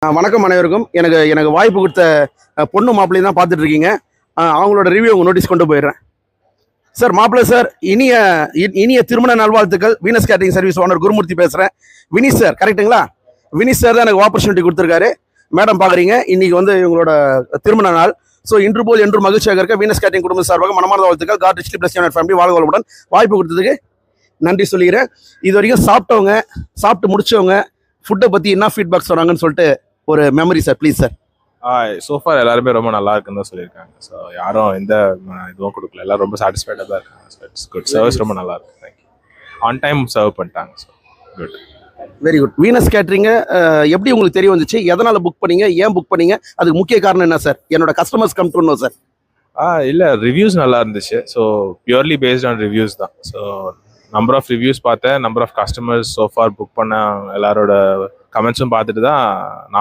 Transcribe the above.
வணக்கம் அனைவருக்கும். எனக்கு எனக்கு வாய்ப்பு கொடுத்த பொண்ணு மாப்பிள்ளையும் தான் பார்த்துட்டு இருக்கீங்க. அவங்களோட ரிவ்யூ உங்கள் நோட்டீஸ் கொண்டு போயிடுறேன். சார் மாப்பிள்ளை சார், இனிய திருமண நல்வாழ்த்துக்கள். Venus catering service owner Gurumurthy பேசுகிறேன். வினிஷ் சார் கரெக்டுங்களா? வினிஷ் சார் தான் எனக்கு ஆப்பர்ச்சுனிட்டி கொடுத்துருக்காரு. மேடம் பார்க்குறீங்க, இன்னைக்கு வந்து இவங்களோட திருமண நாள். ஸோ இன்று போல் என்று மகிழ்ச்சியாக இருக்க வீனஸ் கேட்டரிங் குடும்ப சார்பாக மனமார்ந்த வாழ்த்துக்கள். God richly bless your family வாழ்க வளமுடன். வாய்ப்பு கொடுத்ததுக்கு நன்றி சொல்லிக்கிறேன். இது வரைக்கும் சாப்பிட்டு முடிச்சவங்க ஃபுட்டை பற்றி என்ன ஃபீட்பேக் சொன்னாங்கன்னு சொல்லிட்டு ஒரு memory sir, please sir. So far எல்லாருமே ரொம்ப நல்லா இருக்குன்னு தான் சொல்லியிருக்காங்க. ஸோ யாரும் எந்த இதுவும் கொடுக்கல, எல்லாரும் ரொம்ப சாட்டிஸ்ஃபைடாக தான் இருக்காங்க. ஸோ இட்ஸ் குட், சர்வீஸ் ரொம்ப நல்லா இருக்கு. தேங்க்யூ. ஆன் டைம் சர்வ் பண்ணிட்டாங்க. So good, very good. Venus கேட்டரிங்க எப்படி உங்களுக்கு தெரிய வந்துச்சு? எதனால் புக் பண்ணீங்க? ஏன் புக் பண்ணீங்க? அதுக்கு முக்கிய காரணம் என்ன சார்? என்னோட customers come to know sir. இல்லை, ரிவ்யூஸ் நல்லா இருந்துச்சு. So purely based on reviews தான். ஸோ நம்பர் ஆஃப் ரிவ்யூஸ் பார்த்தேன், number of customers so far book பண்ண எல்லாரோட கமெண்ட்ஸும் பார்த்துட்டு தான் நானும்